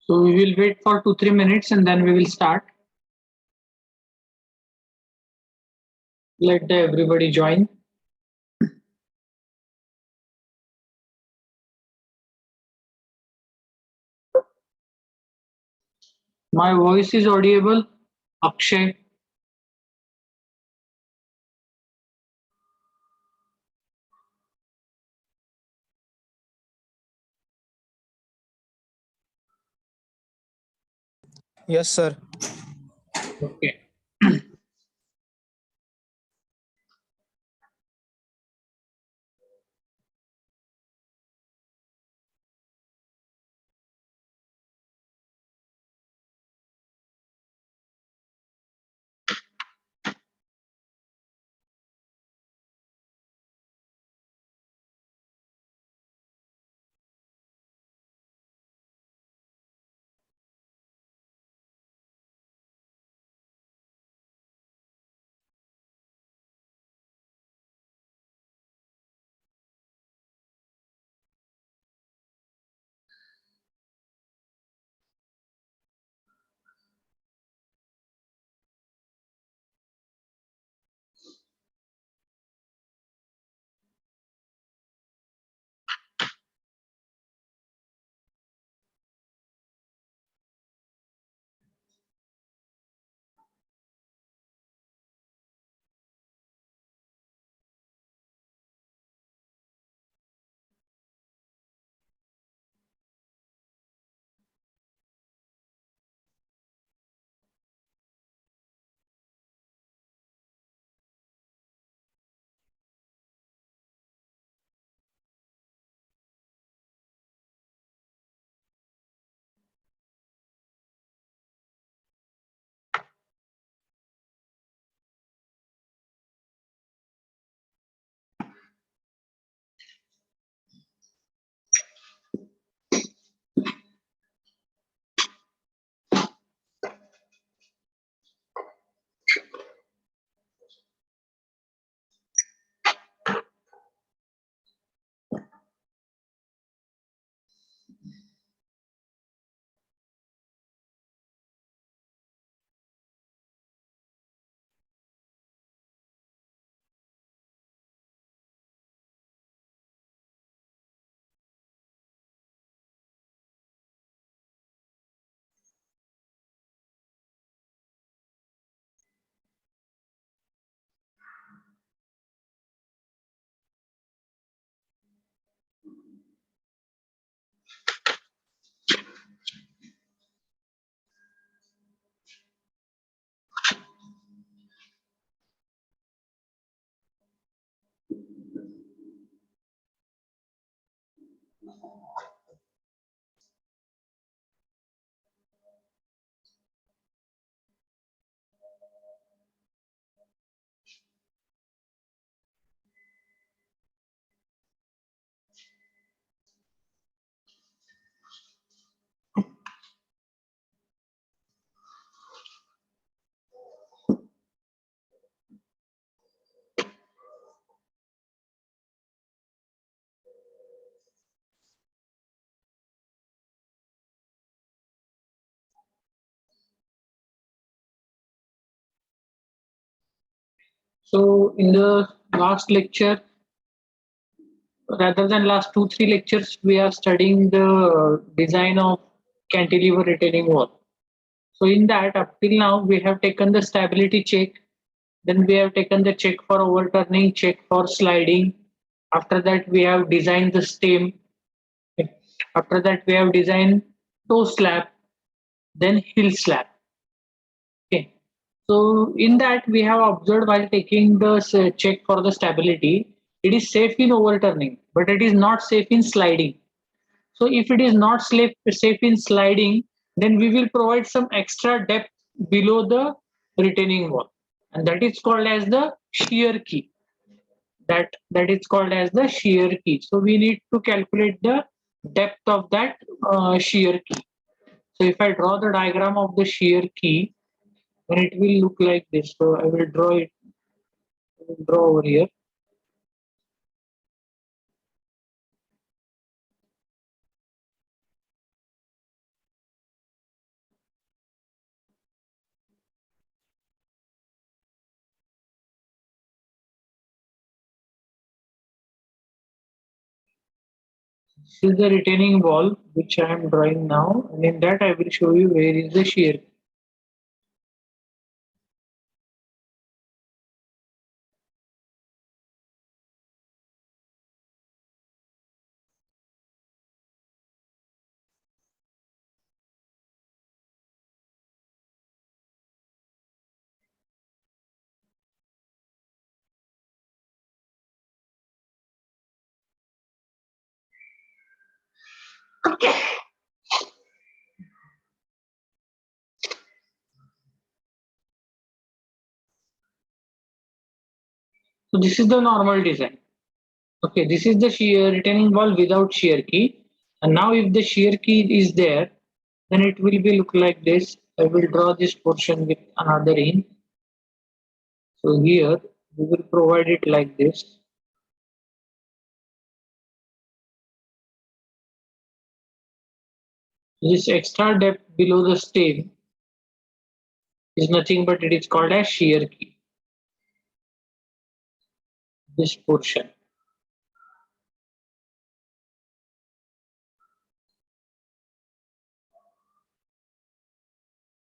So we will wait for 2-3 minutes and then we will start. Let everybody join. My voice is audible, Akshay. Yes, sir. Okay. So in the last lecture, rather than last 2-3 lectures, we are studying the design of cantilever retaining wall. So in that, up till now, we have taken the stability check. Then we have taken the check for overturning, check for sliding. After that, we have designed the stem. Okay. After that, we have designed toe slab, then heel slab. Okay. So in that, we have observed while taking the check for the stability, it is safe in overturning, but it is not safe in sliding. So if it is not safe in sliding, then we will provide some extra depth below the retaining wall, and that is called as the shear key. That is called as the shear key. So we need to calculate the depth of that shear key. So if I draw the diagram of the shear key, then it will look like this. So I will draw it. I will draw over here. This is the retaining wall which I am drawing now, and in that I will show you where is the shear key. So this is the normal design. Okay, this is the shear retaining wall without shear key. And now if the shear key is there, then it will be look like this. I will draw this portion with another ink. So here we will provide it like this. This extra depth below the stem is nothing but it is called as shear key. This portion.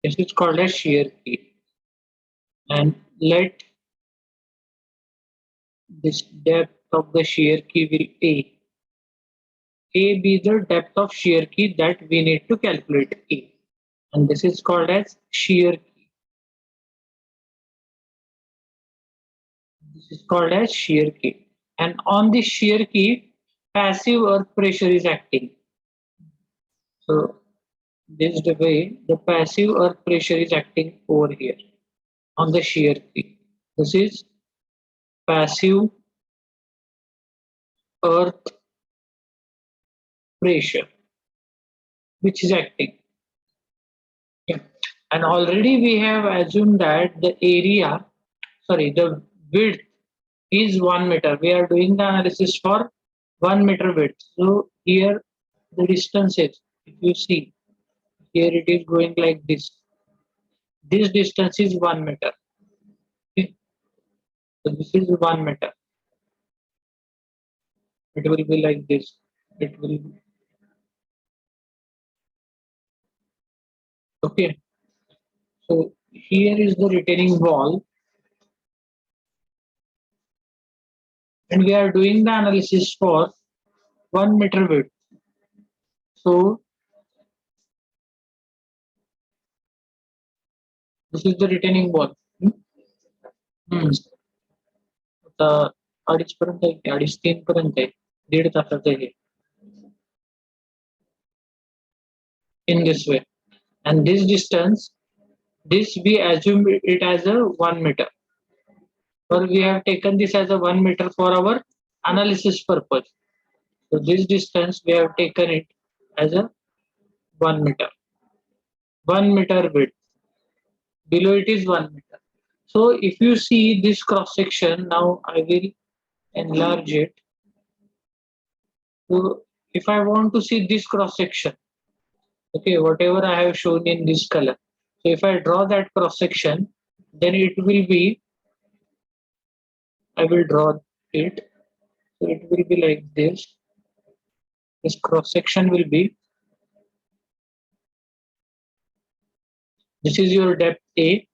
This is called as shear key. And let this depth of the shear key will A. A be the depth of shear key that we need to calculate A. And this is called as shear key. This is called as shear key. And on this shear key, passive earth pressure is acting. So this is the way the passive earth pressure is acting over here on the shear key. This is passive earth pressure which is acting. Yeah. And already we have assumed that the width is 1 meter. We are doing the analysis for 1 meter width. So here the distance is, if you see, here it is going like this. This distance is 1 meter. Okay. So this is 1 meter. It will be like this. It will be. Okay. So here is the retaining wall, and we are doing the analysis for 1 meter width. So this is the retaining wall. हम्म. आता 2.5 पर्यंत आहे की 2.5-3 पर्यंत आहे. 1.5 तासाचं आहे in this way. And this distance, this we assume it as a 1 meter, or we have taken this as a 1 meter for our analysis purpose. So this distance we have taken it as a 1 meter. 1 meter width. Below it is 1 meter. So if you see this cross section, now I will enlarge it. So if I want to see this cross section, okay, whatever I have shown in this color. So if I draw that cross section, then it will be, I will draw it. So it will be like this. This cross section will be This is your depth A.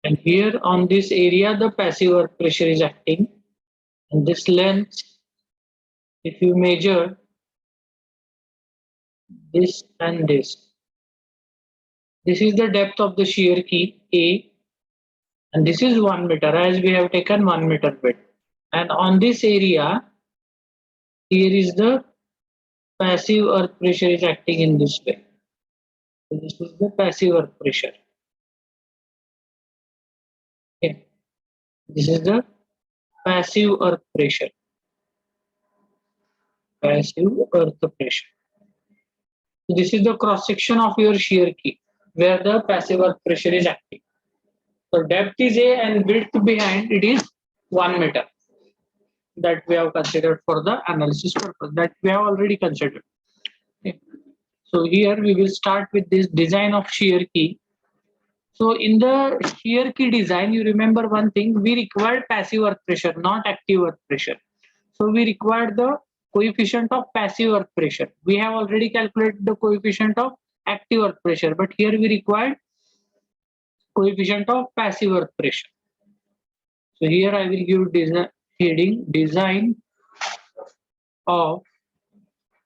And here on this area, the passive earth pressure is acting. And this length, if you measure this and this is the depth of the shear key A, and this is 1 meter as we have taken 1 meter bed. And on this area, here is the passive earth pressure is acting in this way. So this is the passive earth pressure. Okay. This is the passive earth pressure. Passive earth pressure. So this is the cross section of your shear key where the passive earth pressure is acting. So depth is A and width behind it is 1 meter. That we have considered for the analysis purpose. That we have already considered. Okay. So here we will start with this design of shear key. So in the shear key design, you remember one thing, we required passive earth pressure, not active earth pressure. So we required the coefficient of passive earth pressure. We have already calculated the coefficient of active earth pressure, but here we required coefficient of passive earth pressure. So here I will give design, heading design of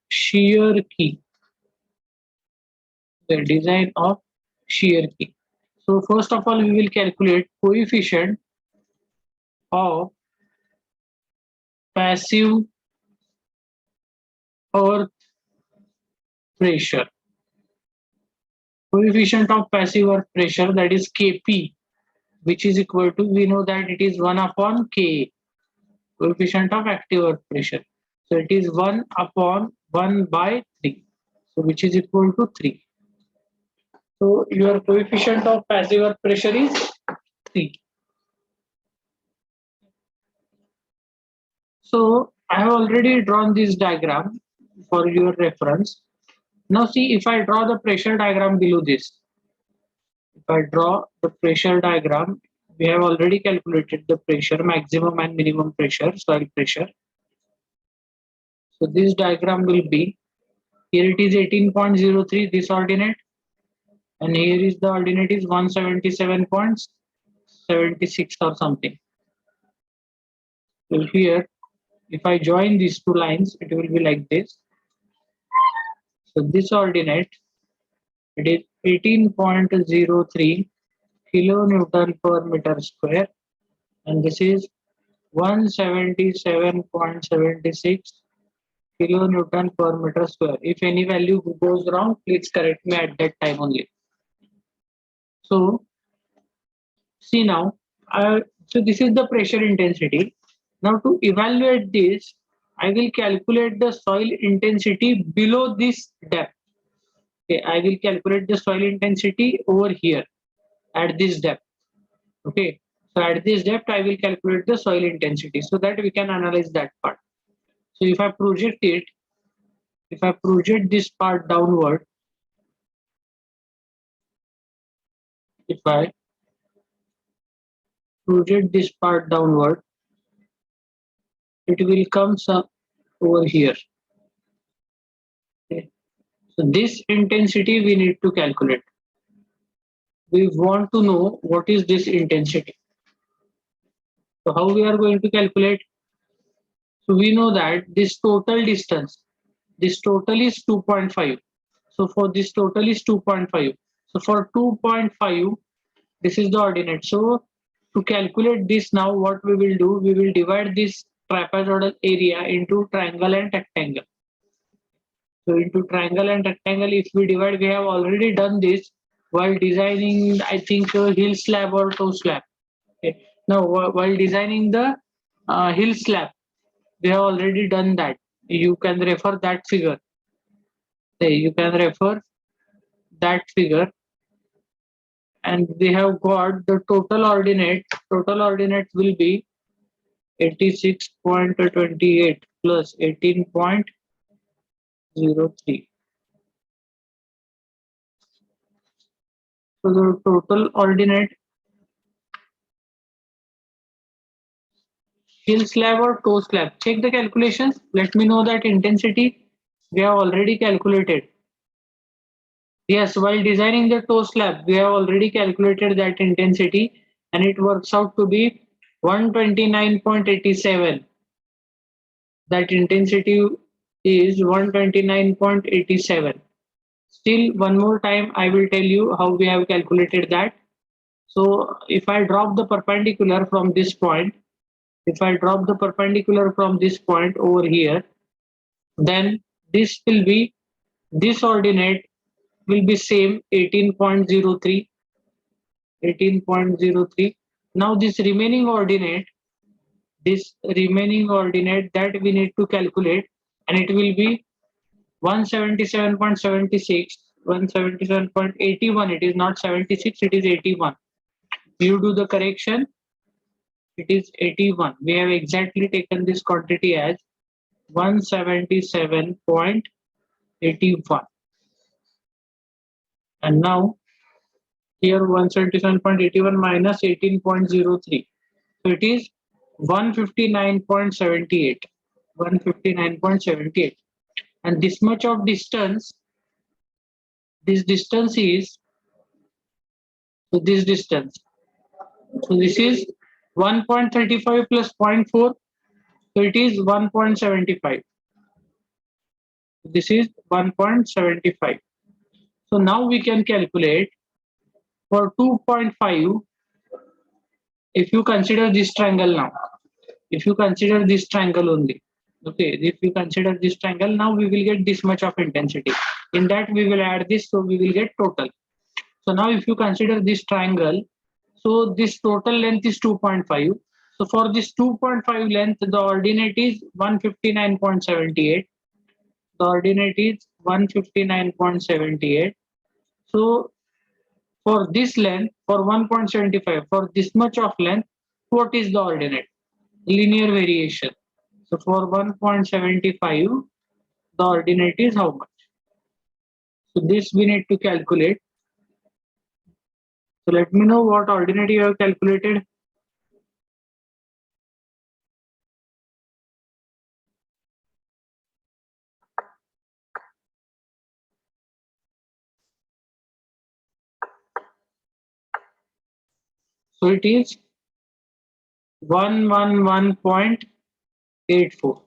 shear key. The design of shear key. So first of all, we will calculate coefficient of passive earth pressure. Coefficient of passive earth pressure, that is Kp, which is equal to, we know that it is 1 upon Ka. Coefficient of active earth pressure. So it is 1 upon 1 by 3. So which is equal to 3. So your coefficient of passive earth pressure is 3. So I have already drawn this diagram for your reference. Now see, if I draw the pressure diagram below this, if I draw the pressure diagram, we have already calculated the pressure, maximum and minimum pressure, soil pressure. So this diagram will be, here it is 18.03, this ordinate, and here is the ordinate is 177.76 or something. So here, if I join these two lines, it will be like this. So this ordinate, it is 18.03 kilonewton per meter square, and this is 177.76 kilonewton per meter square. If any value goes wrong, please correct me at that time only. So see now, so this is the pressure intensity. Now to evaluate this, I will calculate the soil intensity below this depth. Okay, I will calculate the soil intensity over here at this depth. Okay, so at this depth, I will calculate the soil intensity so that we can analyze that part. So if I project it, if I project this part downward, if I project this part downward, it will come some over here. Okay. So this intensity we need to calculate. We want to know what is this intensity. So how we are going to calculate? So we know that this total distance, this total is 2.5. So for this total is 2.5. So for 2.5, this is the ordinate. So to calculate this now, what we will do, we will divide this trapezoidal area into triangle and rectangle. So into triangle and rectangle, if we divide, we have already done this while designing, I think, hill slab or toe slab. Okay. Now, while designing the hill slab, we have already done that. You can refer that figure. Say, you can refer that figure, and we have got the total ordinate. Total ordinate will be 86.28 plus 18.03. So the total ordinate Chill slab or toe slab. Check the calculations. Let me know that intensity we have already calculated. Yes, while designing the toe slab, we have already calculated that intensity and it works out to be 129.87. That intensity is 129.87. Still, one more time, I will tell you how we have calculated that. So if I drop the perpendicular from this point, if I drop the perpendicular from this point over here, then this will be, this ordinate will be same 18.03, 18.03. Now this remaining ordinate that we need to calculate, and it will be 177.76, 177.81. It is not 76, it is 81. You do the correction, it is 81. We have exactly taken this quantity as 177.81. And now here 177.81 minus 18.03. So it is 159.78. 159.78. And this much of distance, this distance is, so this distance. So this is 1.35 plus 0.4. So it is 1.75. This is 1.75. So now we can calculate for 2.5. If you consider this triangle now, if you consider this triangle only, okay, if you consider this triangle, now we will get this much of intensity. In that we will add this, so we will get total. So now if you consider this triangle, so this total length is 2.5. So for this 2.5 length, the ordinate is 159.78. The ordinate is 159.78. So for this length, for 1.75, for this much of length, what is the ordinate? Linear variation. So for 1.75, the ordinate is how much? So this we need to calculate. So let me know what ordinate you have calculated. So it is 111.84.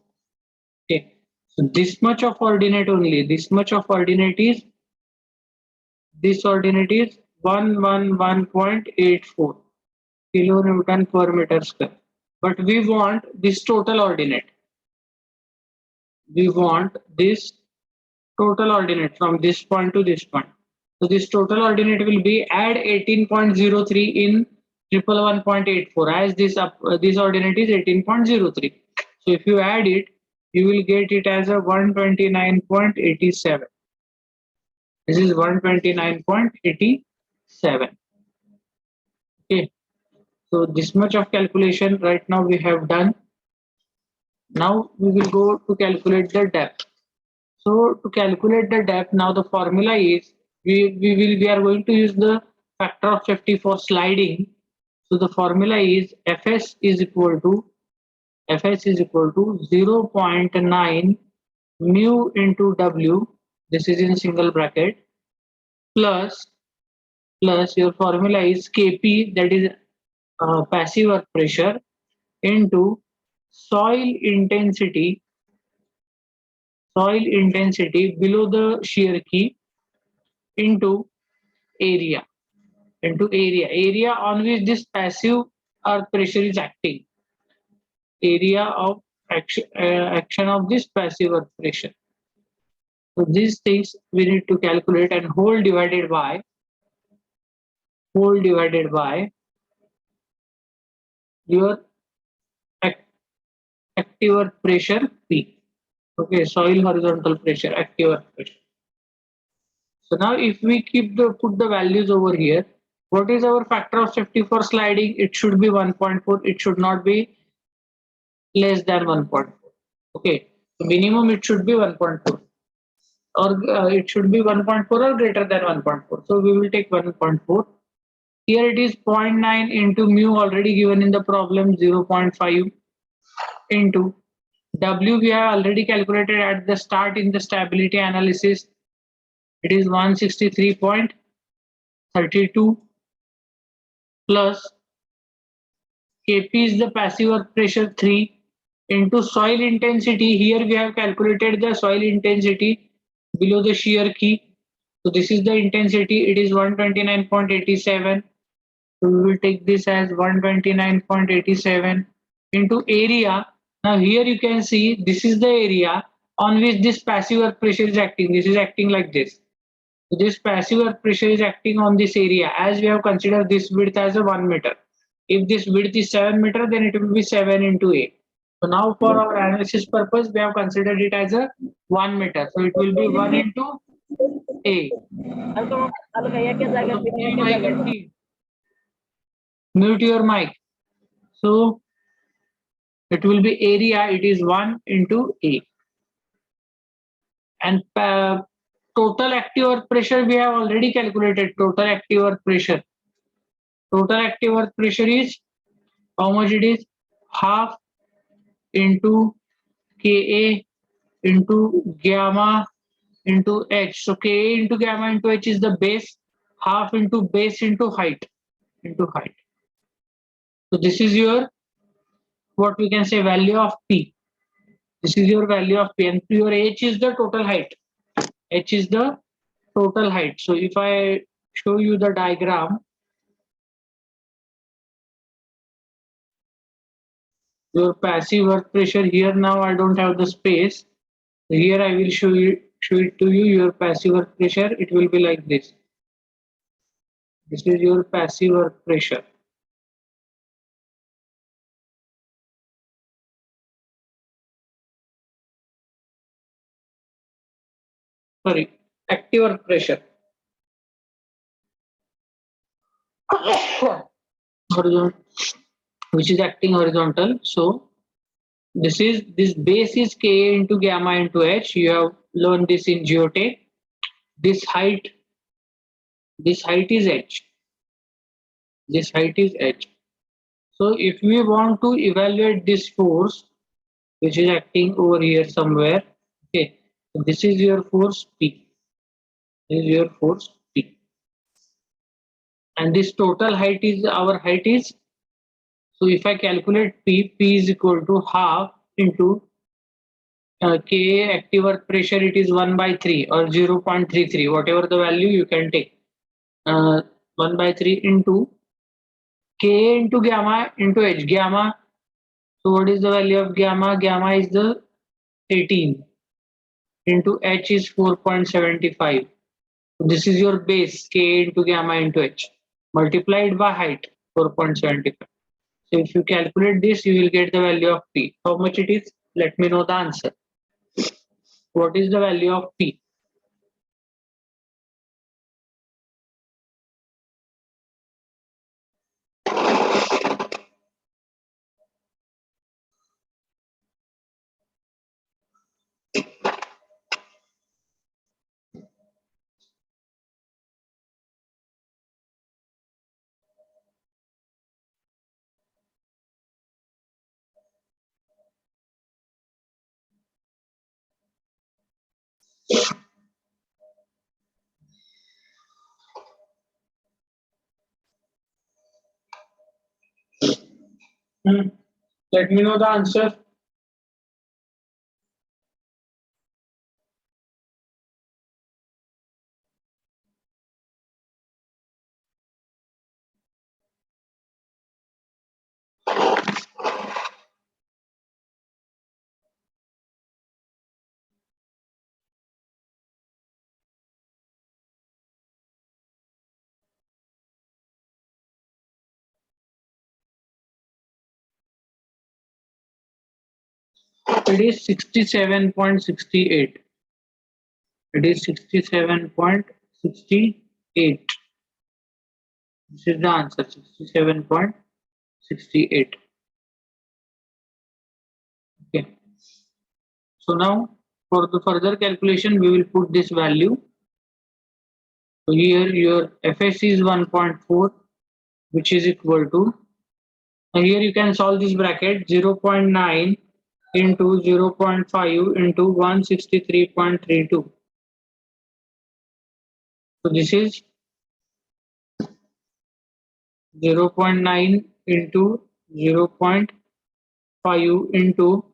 Okay. So this much of ordinate only. This much of ordinate is, this ordinate is 111.84 kilonewton per meter square. But we want this total ordinate. We want this total ordinate from this point to this point. So this total ordinate will be add 18.03 in 111.84, as this ordinate is 18.03. So if you add it, you will get it as a 129.87. This is 129.87. Okay. So this much of calculation right now we have done. Now we will go to calculate the depth. So to calculate the depth, now the formula is, we are going to use the factor of safety for sliding. So the formula is Fs is equal to 0.9 mu into W. This is in single bracket, plus your formula is Kp, that is passive earth pressure, into soil intensity below the shear key, into area on which this passive earth pressure is acting, area of action of this passive earth pressure. So these things we need to calculate, and whole divided by your active earth pressure P. Okay, soil horizontal pressure, active earth pressure. So now if we put the values over here, what is our factor of safety for sliding? It should be 1.4. It should not be less than 1.4. Okay, so minimum it should be 1.4, or it should be 1.4 or greater than 1.4. So we will take 1.4. Here it is 0.9 into mu already given in the problem, 0.5. into W we have already calculated at the start in the stability analysis. It is 163.32 plus Kp is the passive earth pressure 3 into soil intensity. Here we have calculated the soil intensity below the shear key. So this is the intensity. It is 129.87. So we will take this as 129.87 into area. Now here you can see this is the area on which this passive earth pressure is acting. This is acting like this. So this passive earth pressure is acting on this area as we have considered this width as a 1 meter. If this width is 7 meter, then it will be 7 into 8. So now for our analysis purpose, we have considered it as a 1 meter. So it will be 1 into A. Mute your mic. So it will be area, it is 1 into A. And total active earth pressure we have already calculated. Total active earth pressure. Total active earth pressure is how much it is? Half into Ka into gamma into H. So Ka into gamma into H is the base. Half into base into height. So this is your what we can say value of P. This is your value of P, and your H is the total height. H is the total height. So if I show you the diagram, your passive earth pressure here, now I don't have the space. Here I will show it to you. Your passive earth pressure, it will be like this. This is your passive earth pressure. Sorry, active earth pressure. Horizontal, which is acting horizontal. So this base is Ka into gamma into H. You have learned this in geotech. This height is H. This height is H. So if we want to evaluate this force, which is acting over here somewhere, okay, so this is your force P. This is your force P. And this total height is our height is. So if I calculate P is equal to half into Ka active earth pressure, it is 1 by 3 or 0.33, whatever the value you can take. 1 by 3 into Ka into gamma into H. Gamma. So what is the value of gamma? Gamma is the 18 into H is 4.75. So this is your base Ka into gamma into H multiplied by height 4.75. So if you calculate this, you will get the value of P. How much it is? Let me know the answer. What is the value of P? Let me know the answer. It is 67.68. It is 67.68. This is the answer, 67.68. Okay. So now for the further calculation, we will put this value. So here your Fs is 1.4, which is equal to, now here you can solve this bracket 0.9 into 0.5 into 163.32. So this is 0.9 into 0.5 into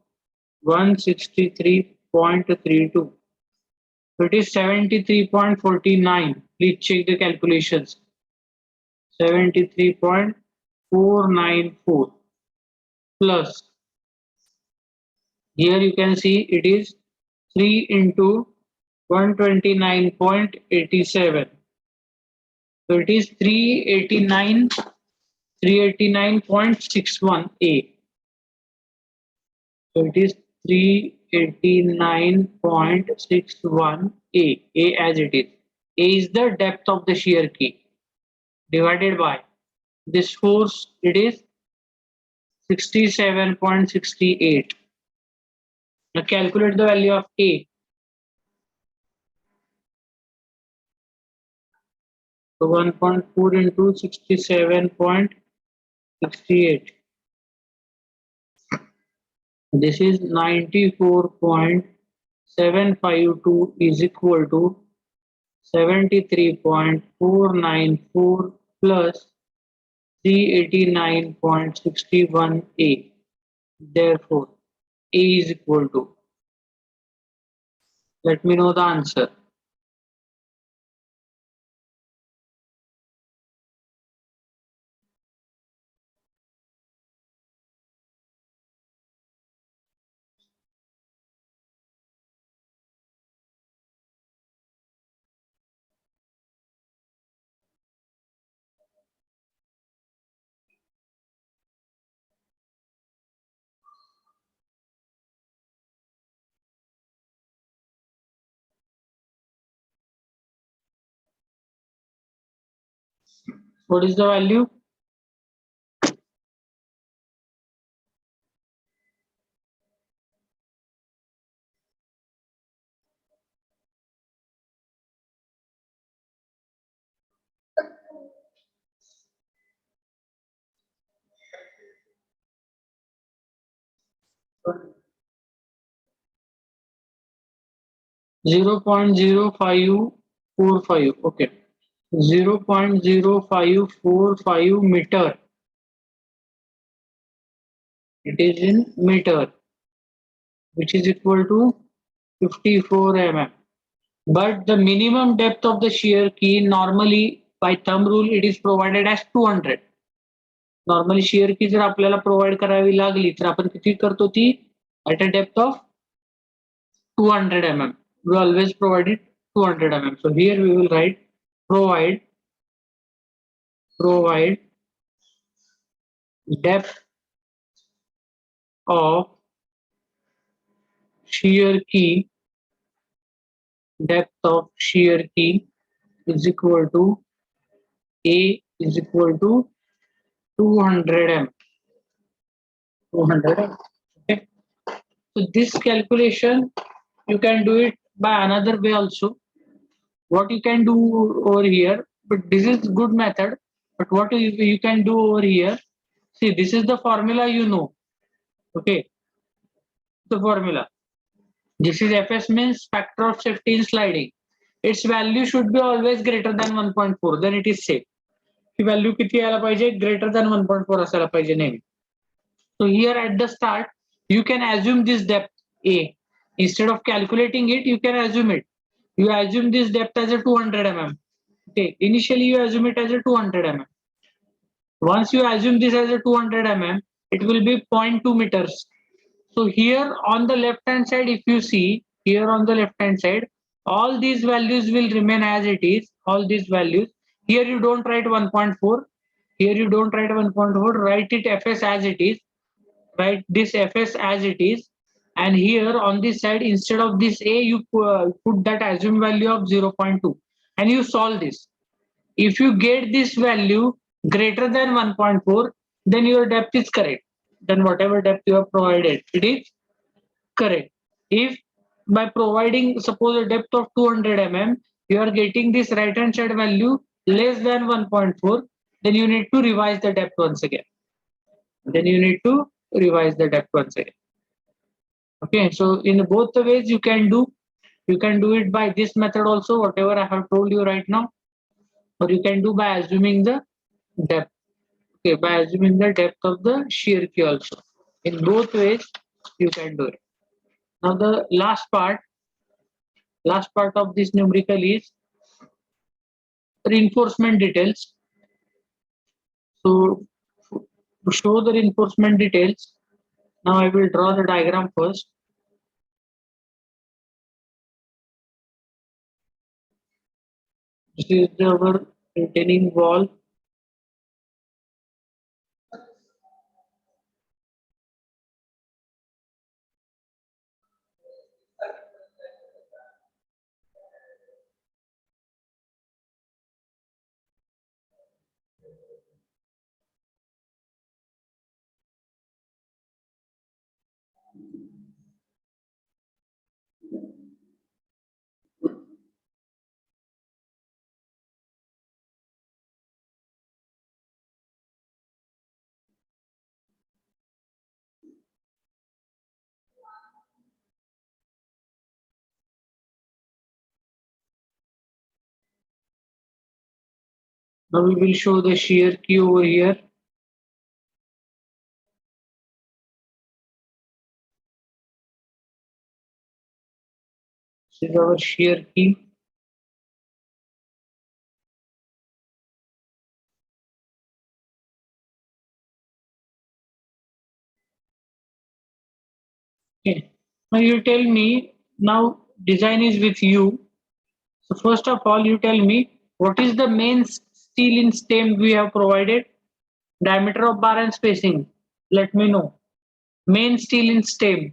163.32. So it is 73.49. Please check the calculations. 73.494 plus. Here you can see it is 3 into 129.87. So it is 389.61 A. So it is 389.61 A. A as it is. A is the depth of the shear key divided by this force. It is 67.68. Now calculate the value of A. So 1.4 into 67.68. This is 94.752 is equal to 73.494 plus 389.61 A. Therefore, A is equal to. Let me know the answer. What is the value? Zero point zero five four five. Okay. 0.0545 meter. It is in meter, which is equal to 54 mm. But the minimum depth of the shear key normally by thumb rule it is provided as 200. Normally shear key जर आपल्याला provide करावी लागली तर आपण किती करतो ती at a depth of 200 mm. We always provide it 200 mm. So here we will write provide depth of shear key is equal to A is equal to 200 m. 200 m. Okay. So this calculation you can do it by another way also. What you can do over here, but this is good method. But what you can do over here, see this is the formula you know. Okay, the formula. This is FS means factor of safety in sliding. Its value should be always greater than 1.4. Then it is safe. की value किती यायला पाहिजे greater than 1.4 असायला पाहिजे नेहमी. So here at the start you can assume this depth A. Instead of calculating it, you can assume it. You assume this depth as a 200 mm. Okay, initially you assume it as a 200 mm. Once you assume this as a 200 mm, it will be 0.2 meters. So here on the left hand side, if you see here on the left hand side, all these values will remain as it is. All these values. Here you don't write 1.4. Here you don't write 1.4. Write it FS as it is. Write this FS as it is. And here on this side, instead of this A, you put that assumed value of 0.2. And you solve this. If you get this value greater than 1.4, then your depth is correct. Then whatever depth you have provided, it is correct. If by providing suppose a depth of 200 mm, you are getting this right hand side value less than 1.4, then you need to revise the depth once again. Okay, so in both the ways you can do. You can do it by this method also, whatever I have told you right now, or you can do by assuming the depth. Okay, by assuming the depth of the shear key also. In both ways, you can do it. Now the last part of this numerical is reinforcement details. So to show the reinforcement details, now I will draw the diagram first. This is our retaining wall. Now we will show the shear key over here. This is our shear key. Okay. Now you tell me, now design is with you. So first of all, you tell me what is the main steel in stem we have provided? Diameter of bar and spacing. Let me know. Main steel in stem.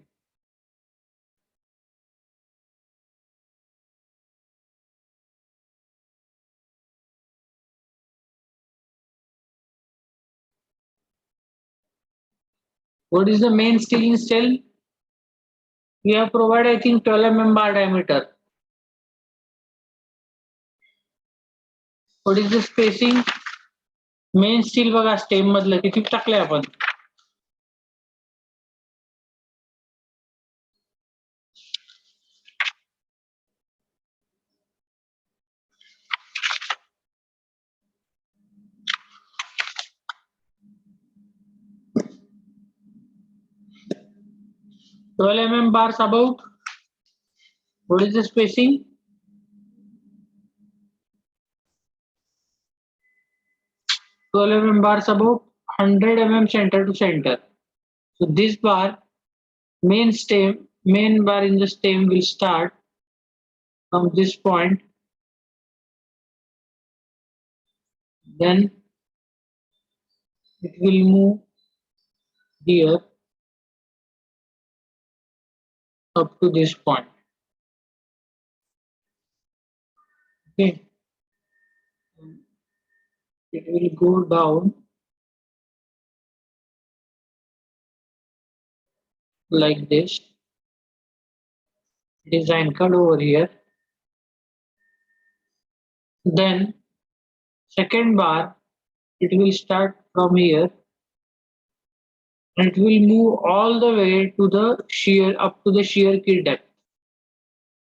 What is the main steel in stem? We have provided, I think, 12 bar diameter. What is the spacing? Main steel बघा stem मधलं किती टाकलंय आपण 12 bars about. What is the spacing? 12 bars about 100 center to center. So this bar, main bar in the stem will start from this point, then it will move here up to this point. Okay, it will go down like this. Design cut over here. Then second bar, it will start from here and it will move all the way to the shear up to the shear key depth.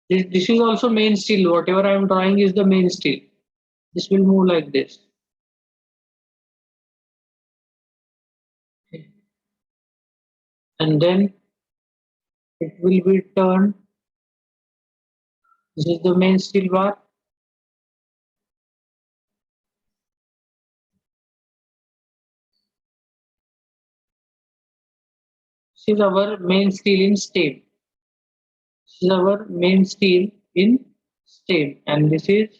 This is also main steel. Whatever I am drawing is the main steel. This will move like this. Okay. And then it will be turned. This is the main steel bar. This is our main steel in stem. This is our main steel in stem, and this is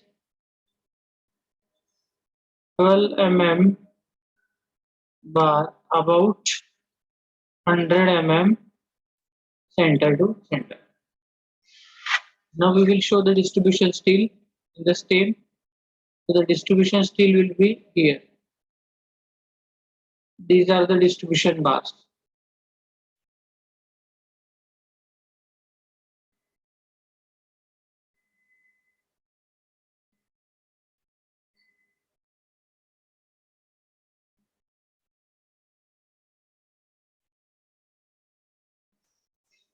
12 bar about 100 center to center. Now we will show the distribution steel in the stem. So the distribution steel will be here. These are the distribution bars.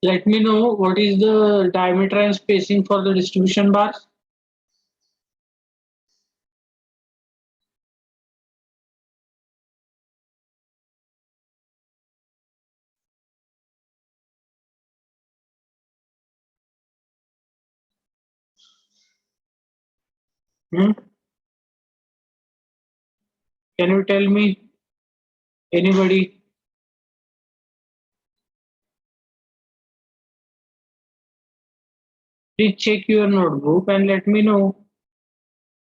Let me know what is the diameter and spacing for the distribution bars. Hmm? Can you tell me, anybody? Please check your notebook and let me know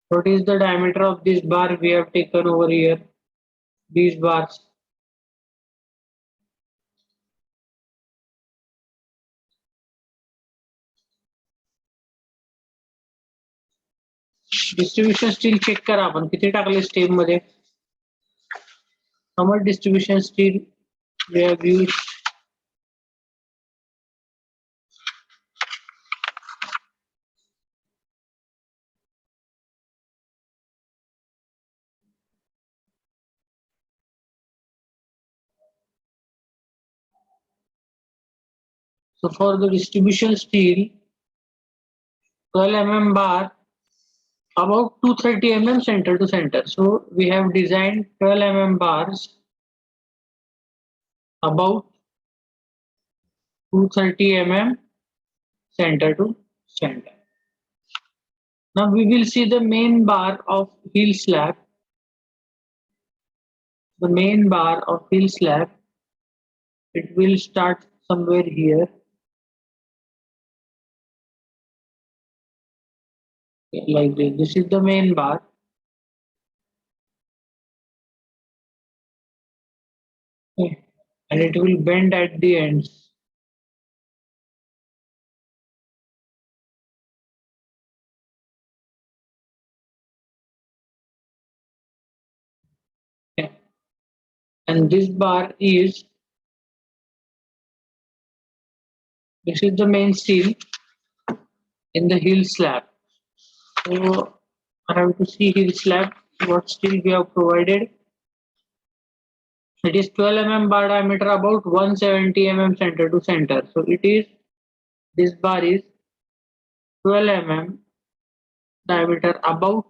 what is the diameter of this bar we have taken over here, these bars. Distribution steel check करा आपण किती टाकले step मध्ये. How much distribution steel we have used? So for the distribution steel, 12 mm bar, about 230 mm center to center. So we have designed 12 mm bars about 230 mm center to center. Now we will see the main bar of heel slab. The main bar of heel slab, it will start somewhere here. Like this. This is the main bar. Okay. And it will bend at the ends. Okay. And this bar is, this is the main steel in the heel slab. So I have to see heel slab, what steel we have provided. It is 12 mm bar diameter, about 170 mm center to center. So it is, this bar is 12 mm diameter, about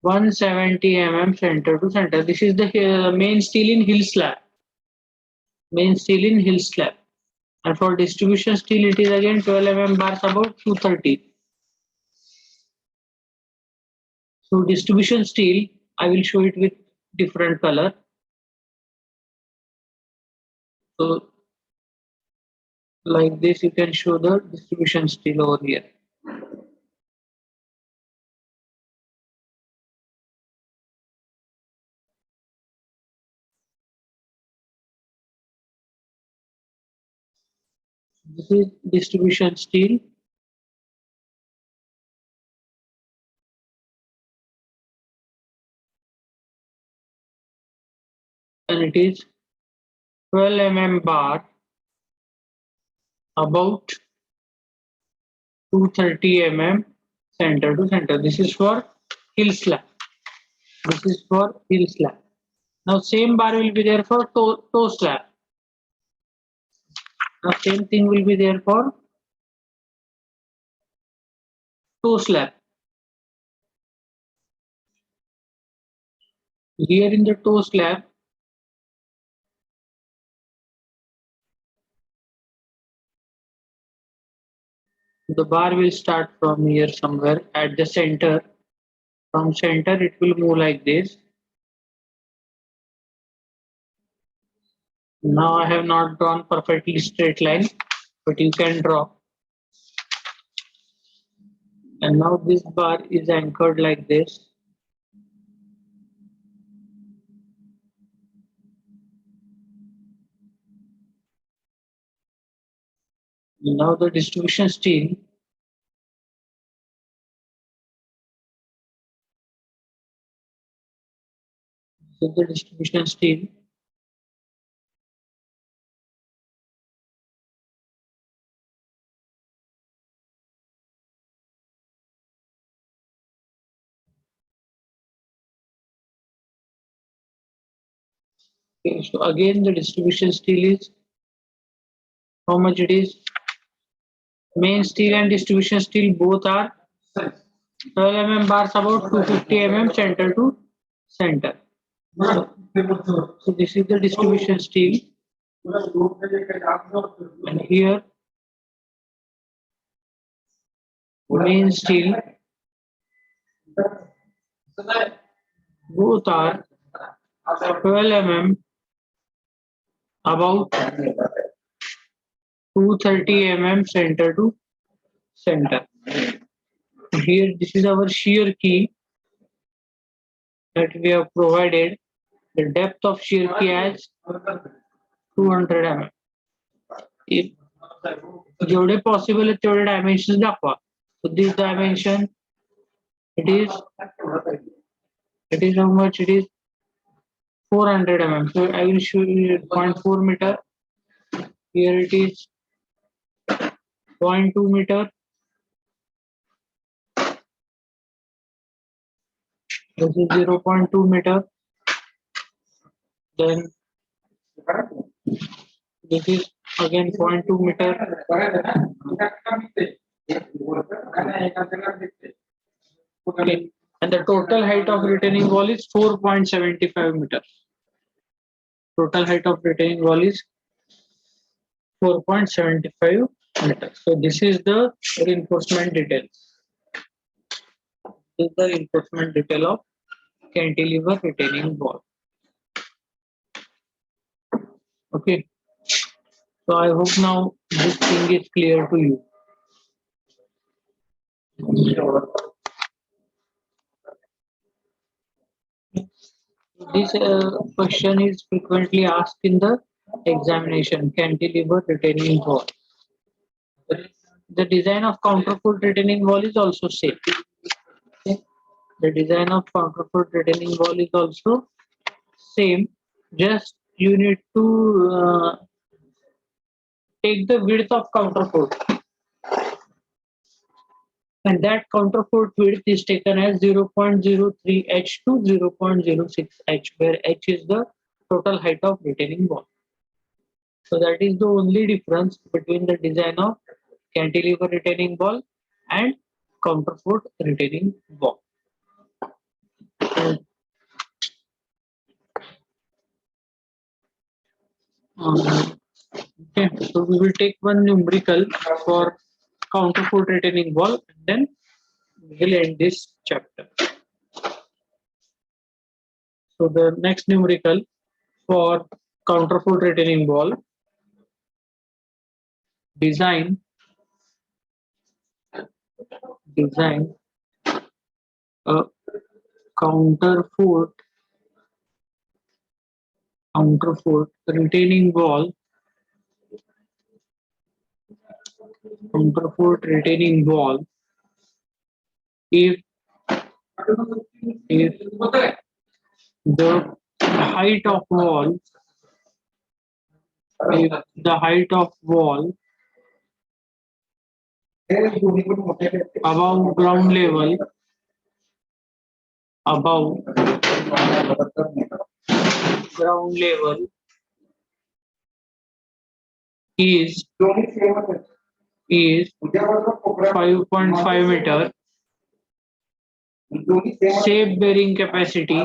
170 mm center to center. This is the main steel in heel slab. Main steel in heel slab. And for distribution steel, it is again 12 mm bars, about 230. So distribution steel, I will show it with different color. So like this, you can show the distribution steel over here. This is distribution steel. And it is 12 mm bar, about 230 mm center to center. This is for heel slab. This is for heel slab. Now same bar will be there for toe slab. Now same thing will be there for toe slab. Here in the toe slab, the bar will start from here somewhere at the center. From center, it will move like this. Now I have not drawn perfectly straight line, but you can draw. And now this bar is anchored like this. Now the distribution steel, with the distribution steel, okay, so again the distribution steel is How much it is? Main steel and distribution steel both are 12 mm bars about 250 mm center to center. So this is the distribution steel, and here main steel both are 12 mm about 230 mm center to center. Here this is our shear key that we have provided. The depth of shear key as 200 mm. If जेवढे possible आहे तेवढे dimensions दाखवा. So this dimension it is how much? It is 400 mm. So I will show you 0.4 meter. Here it is 0.2 meter. This is 0.2 meter. Then this is again 0.2 meter. Okay. And the total height of retaining wall is 4.75 meters. Total height of retaining wall is 4.75 meters. So this is the reinforcement detail. This is the reinforcement detail of cantilever retaining wall. Okay. So I hope now this thing is clear to you. This question is frequently asked in the examination: cantilever retaining wall. The design of counterfoot retaining wall is also same. Okay. The design of counterfoot retaining wall is also same. Just you need to take the width of counterfoot, and that counterfoot width is taken as 0.03 h to 0.06 h, where h is the total height of retaining wall. So that is the only difference between the design of cantilever retaining wall and counterfoot retaining wall. Okay, so we will take one numerical for counterfoot retaining wall, and then we will end this chapter. So the next numerical for counterfoot retaining wall: design a counterfoot retaining wall if the height of wall above ground level is 5.5 meter. Safe bearing capacity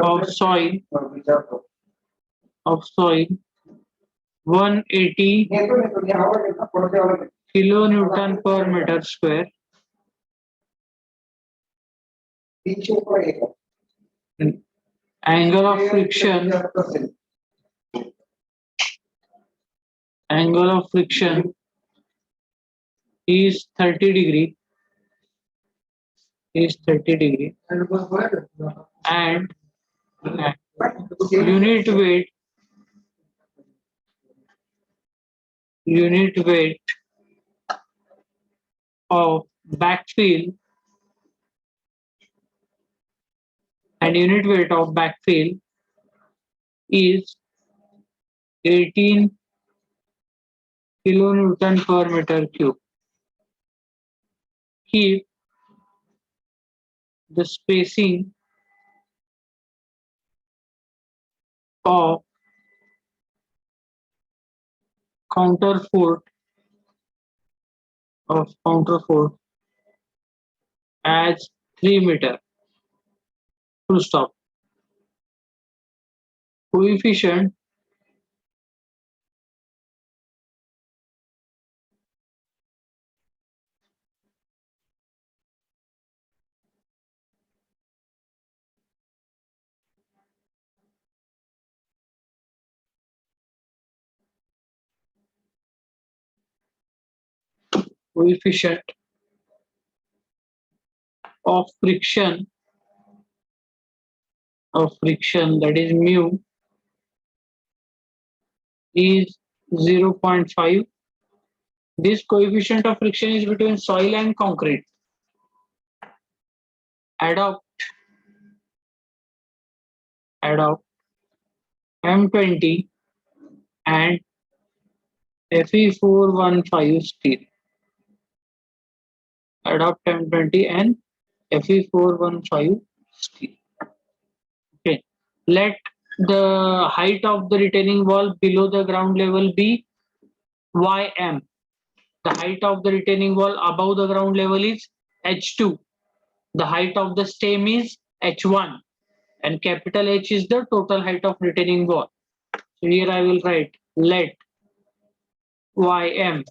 of soil 180 kilonewton per meter square. Angle of friction is 30 degree, and unit weight of backfill is 18 kilonewton per meter cube. Keep the spacing of counterfort as 3 meter. Full stop. Coefficient coefficient of friction, that is mu, is 0.5. This coefficient of friction is between soil and concrete. Adopt M20 and Fe415 steel. Adopt M20 and Fe415 steel. Okay. Let the height of the retaining wall below the ground level be Ym. The height of the retaining wall above the ground level is H2. The height of the stem is H1. And capital H is the total height of retaining wall. So here I will write let Ym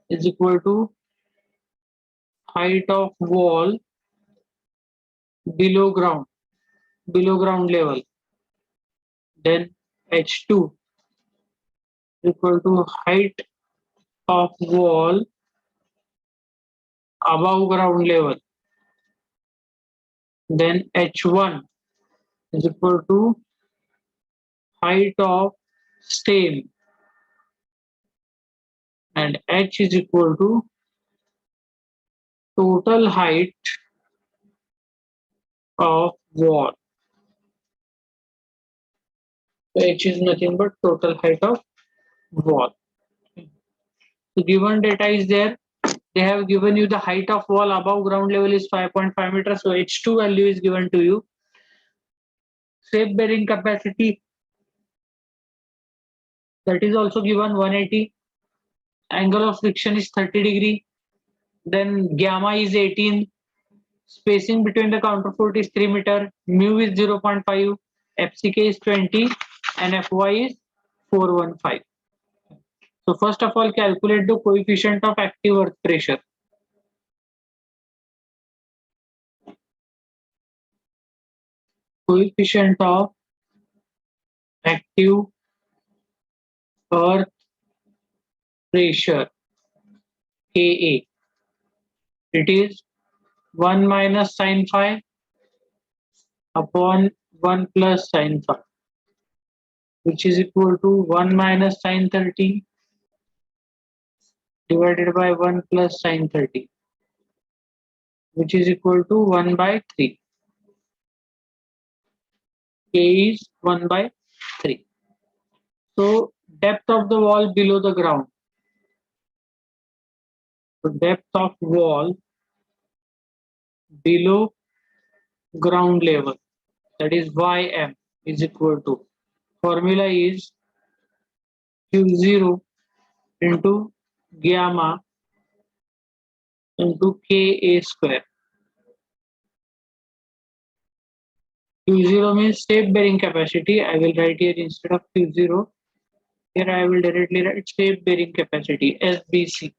is equal to height of wall below ground level. Then H2 equal to height of wall above ground level. Then H1 is equal to height of stem, and H is equal to total height of wall. So H is nothing but total height of wall. So given data is there. They have given you the height of wall above ground level is 5.5 meters. So H2 value is given to you. Shape bearing capacity, that is also given 180. Angle of friction is 30 degree. Then gamma is 18. Spacing between the counterfort is 3 meter. Mu is 0.5. FCK is 20 and Fy is 415. So first of all, calculate the coefficient of active earth pressure. Coefficient of active earth pressure, Ka. It is 1 minus sin phi upon 1 plus sin phi, which is equal to 1 minus sin 30 divided by 1 plus sin 30, which is equal to 1 by 3. K is 1 by 3. So depth of the wall below the ground. So depth of wall below ground level, that is Ym, is equal to, formula is Q0 into gamma into Ka square. Q0 means shape bearing capacity. I will write here instead of Q0. Here I will directly write shape bearing capacity, SBC.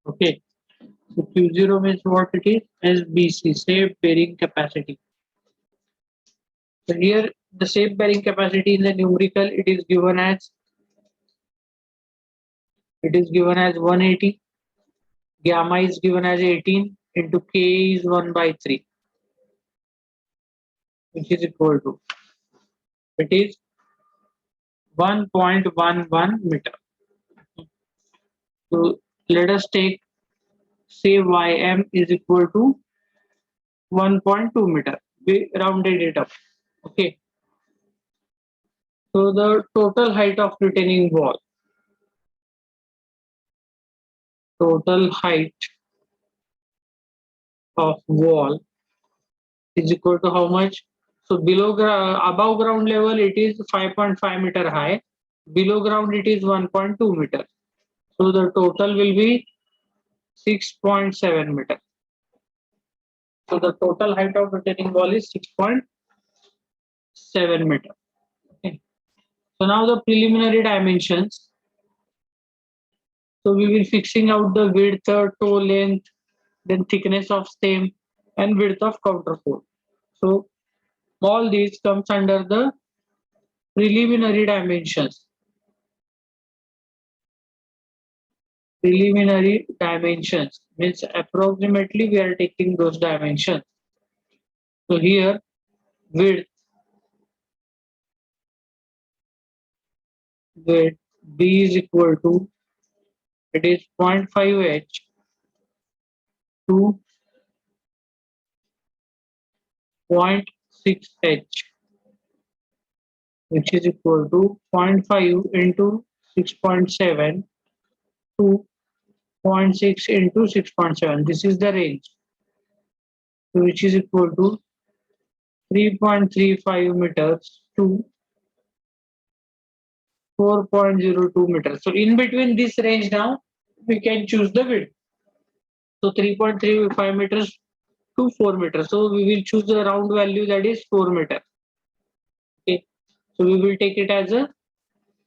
Okay. So Q0 means what it is? SBC, shape bearing capacity. So here the shape bearing capacity in the numerical, it is given as 180. Gamma is given as 18 into K is 1 by 3, which is equal to, it is 1.11 meter. So let us take, say Ym is equal to 1.2 meter. We rounded it up. Okay. So the total height of retaining wall, is equal to how much? So above ground level it is 5.5 meter high. Below ground it is 1.2 meter. So the total will be 6.7 meter. So the total height of retaining wall is 6.7 meter. Okay. So now the preliminary dimensions. So we will fixing out the width, toe length, then thickness of stem and width of counterfort. So all these comes under the preliminary dimensions. Preliminary dimensions means approximately we are taking those dimensions. So here width B is equal to it is 0.5 h to 0.6 h, which is equal to 0.5 into 6.7 to 0.6 into 6.7. This is the range, which is equal to 3.35 meters to 4.02 meters. So in between this range now, we can choose the width. So 3.35 meters to 4 meters. So we will choose the round value that is 4 meter. Okay. So we will take it as a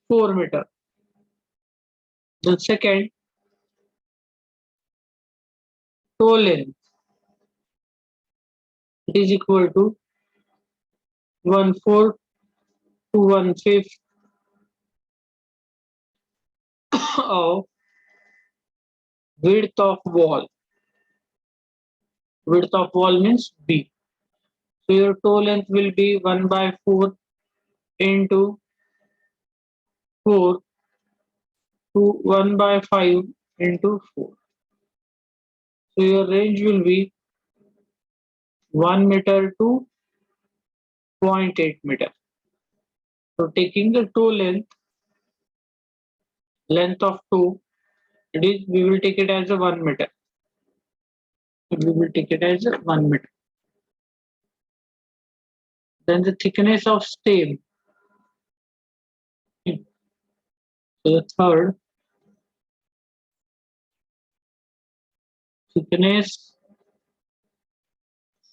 4 meter. The second, toe length, it is equal to 1/4 to 1/5 of width of wall. Width of wall means B. So your toe length will be 1/4 into 4 to 1/5 into 4. So your range will be 1 meter to 0.8 meter. So taking the toe length of toe, it is we will take it as a 1 meter. We will take it as a 1 meter. Then the thickness of stem. So the third, thickness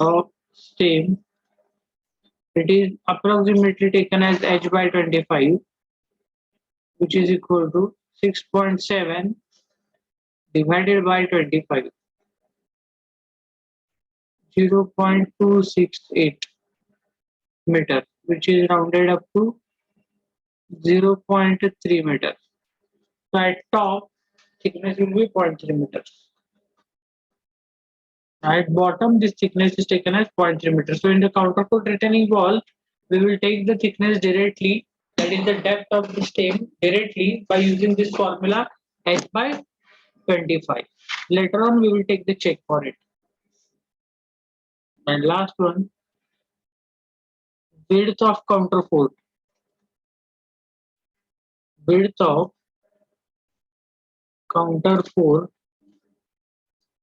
of stem, it is approximately taken as h by 25, which is equal to 6.7 divided by 25, 0.268 meter, which is rounded up to 0.3 meters. So at top, thickness will be 0.3 meters. At bottom, this thickness is taken as 0.3 meters. So in the counterfort retaining wall, we will take the thickness directly, that is the depth of the stem directly by using this formula h by 25. Later on, we will take the check for it. And last one, width of counterfort. Width of counterfort,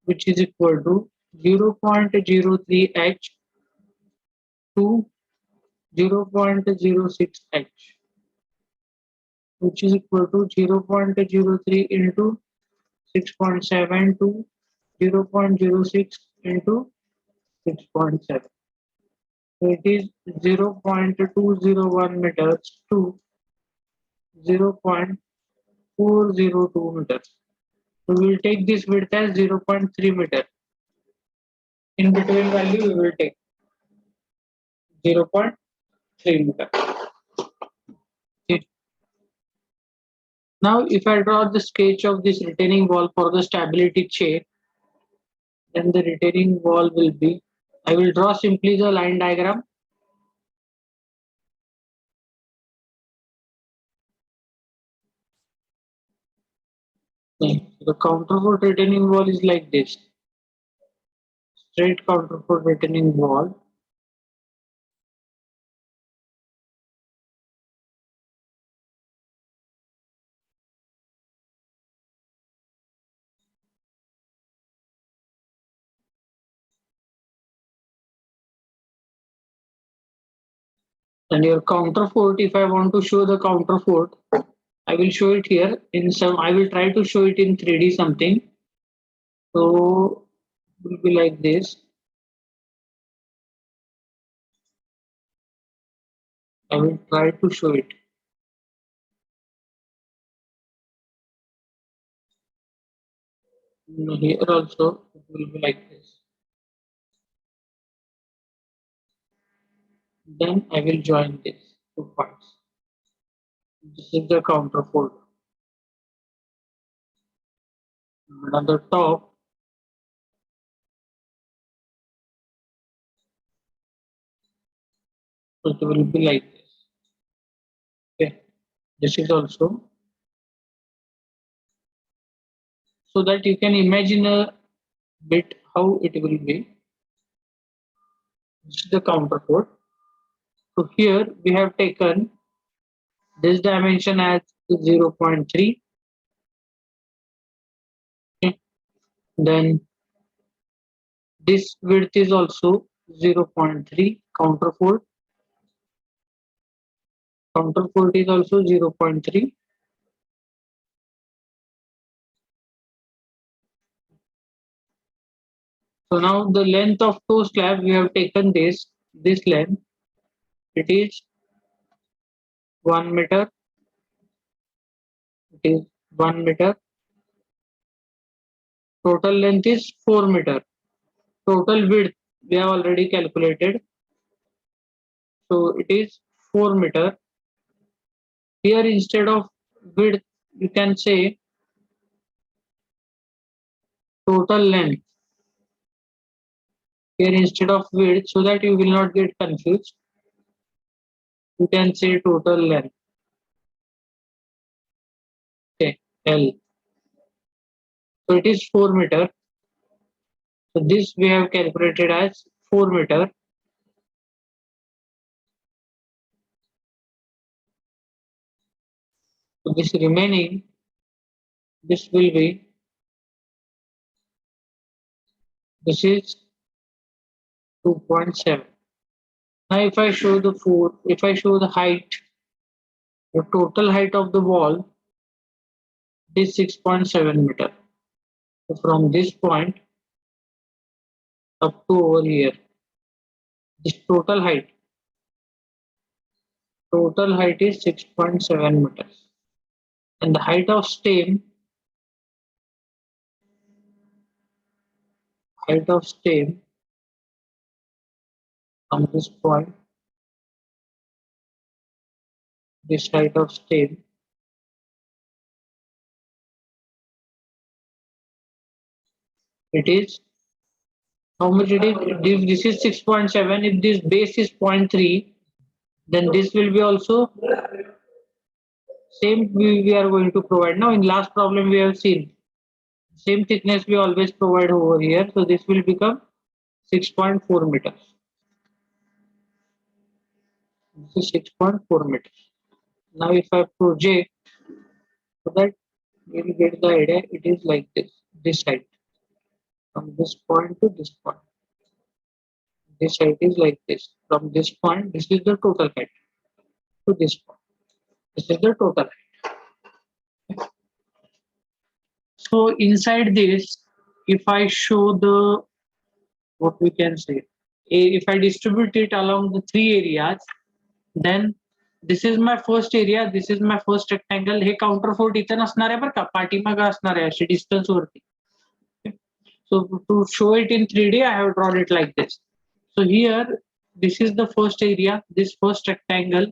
which is equal to 0.03 h to 0.06 h, which is equal to 0.03 into 6.7 to 0.06 into 6.7. So it is 0.201 meters to 0.402 meters. So we will take this width as 0.3 meter. In between value, we will take 0.3 meter. Okay. Now, if I draw the sketch of this retaining wall for the stability check, then the retaining wall will be, I will draw simply the line diagram. The counterfort retaining wall is like this. Straight counterfort retaining wall. And your counterfort, if I want to show the counterfort, I will show it here in some, I will try to show it in 3D something. So it will be like this. I will try to show it. Here also it will be like this. Then I will join this two parts. This is the counterfort. And on the top, it will be like this. Okay. This is also so that you can imagine a bit how it will be. This is the counterpart. So here we have taken this dimension as 0.3. Okay. Then this width is also 0.3. Counterpart. Counterpart is also 0.3. So now the length of toe slab, we have taken this length. It is 1 meter. It is 1 meter. Total length is 4 meter. Total width we have already calculated. So it is 4 meter. Here instead of width, you can say total length. Here instead of width, so that you will not get confused, you can say total length. Okay, L. So it is 4 meter. So this we have calculated as 4 meter. So this remaining, this will be, this is 2.7. Now if I show the if I show the height, the total height of the wall is 6.7 meter. So from this point up to over here, this total height is 6.7 meters. And the height of stem from this point, this height of stem, it is how much it is? This is 6.7. If this base is 0.3, then this will be also same we are going to provide. Now in last problem we have seen same thickness we always provide over here. So this will become 6.4 meters. This is 6.4 meters. Now if I project, so that you will get the idea, it is like this height from this point to this point. This height is like this. From this point, this is the total height to this point. This is the total height. So inside this, if I show the, what we can say, if I distribute it along the three areas, then this is my first area, this is my first rectangle. Hey counterfort इथं नसणार आहे बरं का, पाठीमागं असणार आहे अशी distance वरती. So to show it in 3D, I have drawn it like this. So here, this is the first area, this first rectangle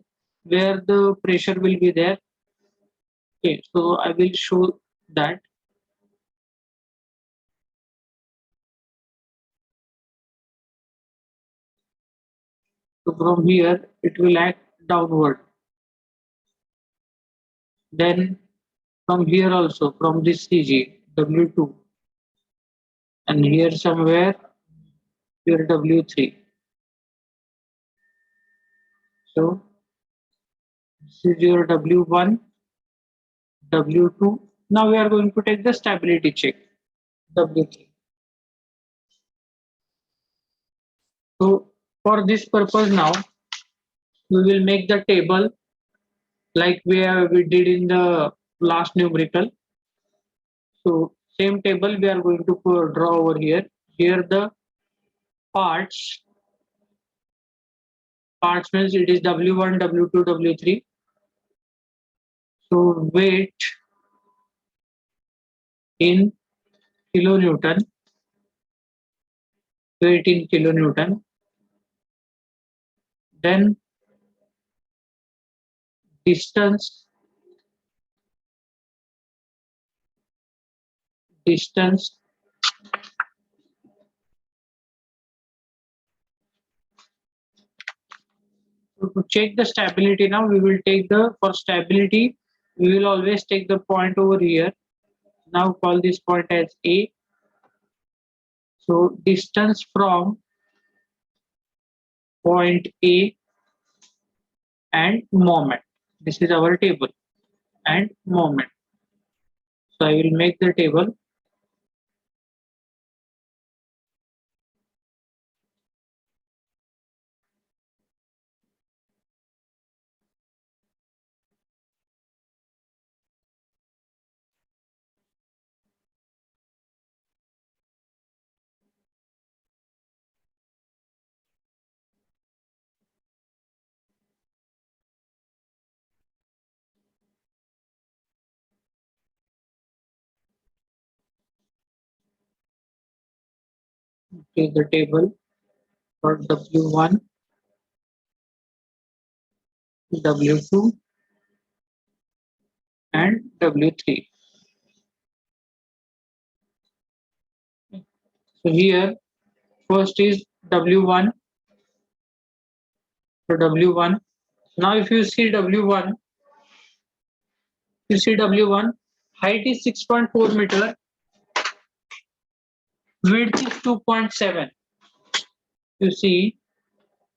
where the pressure will be there. Okay, so I will show that. So from here, it will act downward. Then from here also, from this CG, W2, and here somewhere, here W3. So this is your W1, W2. Now we are going to take the stability check, W3. So for this purpose now, We will make the table like we did in the last numerical. So same table we are going to draw over here. Here the parts. Parts means it is W1, W2, W3. So weight in kilonewton. Weight in kilonewton. Then distance. Distance. So to check the stability now, we will take for stability, we will always take the point over here. Now call this point as A. So distance from point A and moment. This is our table and moment. So I will make the table. Okay, the table for W1, W2 and W3. So here first is W1. So W1. Now if you see W1, height is 6.4 meter, width is 2.7. You see,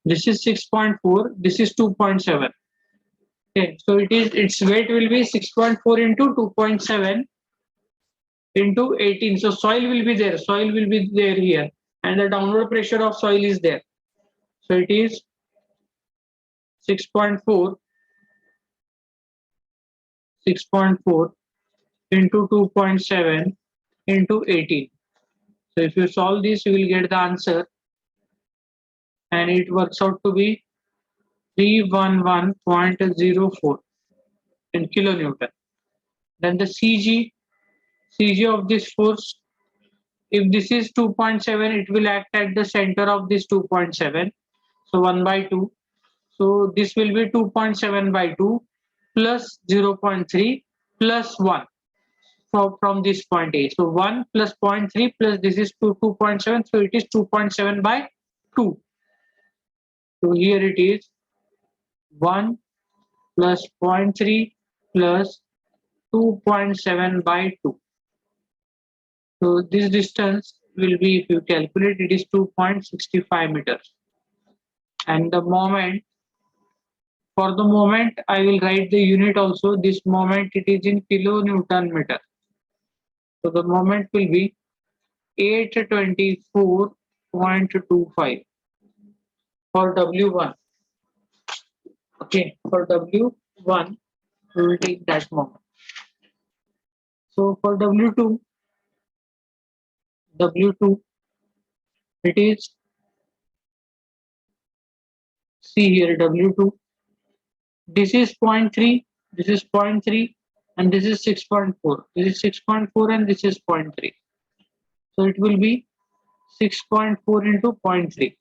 this is 6.4, this is 2.7. Okay, so its weight will be 6.4 into 2.7 into 18. So soil will be there. Soil will be there here, and the downward pressure of soil is there. So it is 6.4 into 2.7 into 18. So if you solve this, you will get the answer, and it works out to be 311.04 in kilonewton. Then the CG of this force, if this is 2.7, it will act at the center of this 2.7. So 1 by 2. So this will be 2.7 by 2 plus 0.3 plus 1 from this point A. So 1 plus 0.3 plus this is 2.7. So it is 2.7 by 2. So here it is 1 plus 0.3 plus 2.7 by 2. So this distance will be, if you calculate, it is 2.65 meters. And the moment, for the moment, I will write the unit also. This moment, it is in kilonewton meter. So the moment will be 824.25 for W1. Okay, for W1, we will take that moment. So for W2, it is, see here, W2. This is 0.3, this is 0.3, and this is 6.4. This is 6.4 and this is 0.3. So it will be 6.4 into 0.3.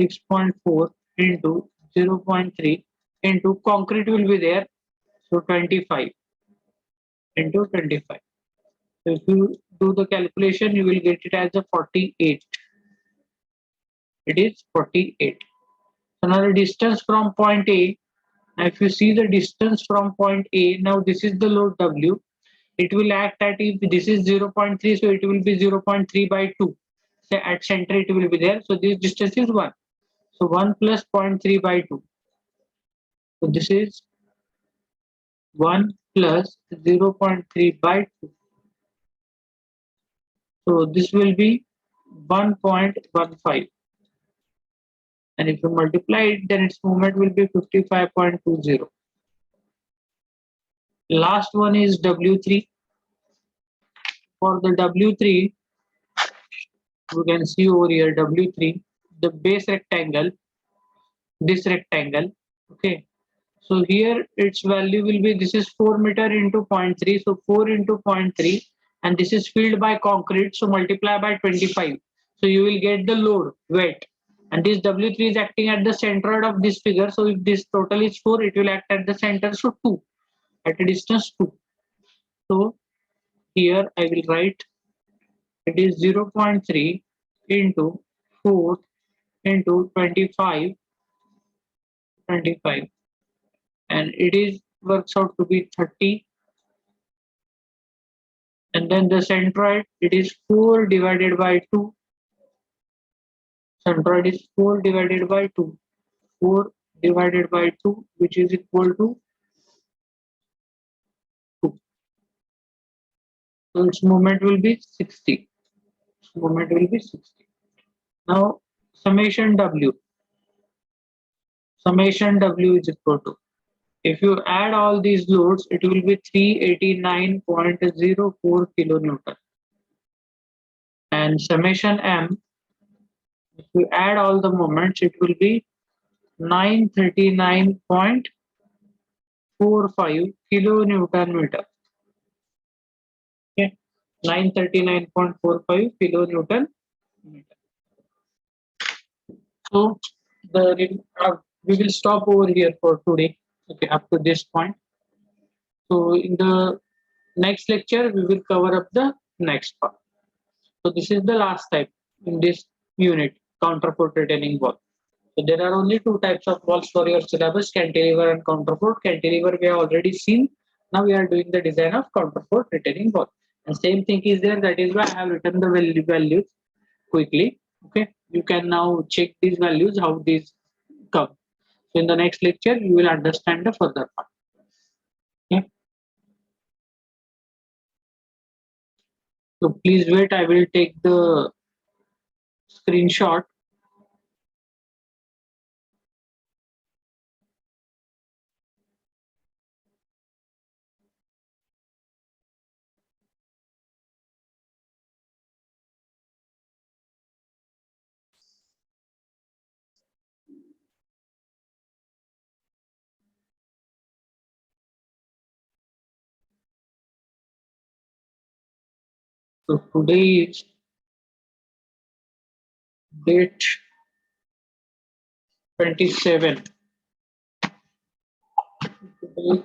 6.4 into 0.3 into concrete will be there. So 25 into 25. So if you do the calculation, you will get it as a 48. It is 48. So now the distance from point A. Now if you see the distance from point A, now this is the load W. It will act at, if this is 0.3, so it will be 0.3 by 2. So at center it will be there. So this distance is 1. So 1 plus 0.3 by 2. So this is 1 plus 0.3 by 2. So this will be 1.15. and if you multiply it, then its moment will be 55.20. Last one is W3. For the W3, you can see over here W3, the base rectangle, this rectangle. Okay, so here its value will be, this is 4 meter into 0.3, so 4 into 0.3, and this is filled by concrete, so multiply by 25. So you will get the load weight, and this W3 is acting at the center of this figure. So if this total is 4, it will act at the center, so 2, at a distance 2. So here I will write it is 0.3 into 4 into 25, and it is works out to be 30. And then the centroid, it is 4 divided by 2. Centroid is 4 divided by 2. 4 divided by 2, which is equal to 2. So its moment will be 60. Its moment will be 60. Now summation W. Summation W is equal to, if you add all these loads, it will be 389.04 kilonewton. And summation M, if you add all the moments, it will be 939.45 kilonewton meter. Okay, 939.45 kilonewton meter. So we will stop over here for today. Okay, up to this point. So in the next lecture, we will cover up the next part. So this is the last type in this unit, counterfort retaining wall. So there are only 2 types of walls for your syllabus, cantilever and counterfort. Cantilever we have already seen. Now we are doing the design of counterfort retaining wall. And same thing is there. That is why I have written the values quickly. Okay, you can now check these values, how these come. So in the next lecture, you will understand the further part. Okay. So please wait. I will take the screenshot. So today is date 27. Today is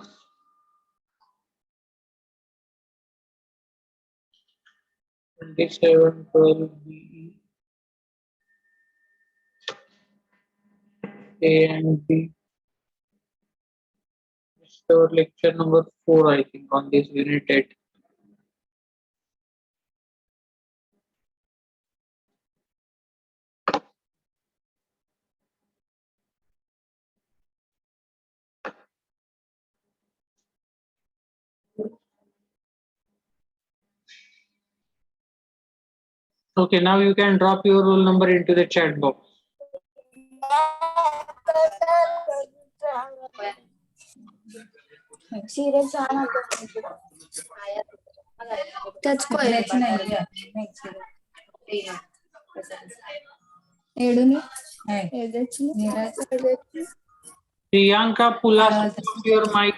27 12 BE A and B. It's our lecture number 4, I think, on this unit 8. Okay, now you can drop your roll number into the chat box. Priyanka, pull up your mic.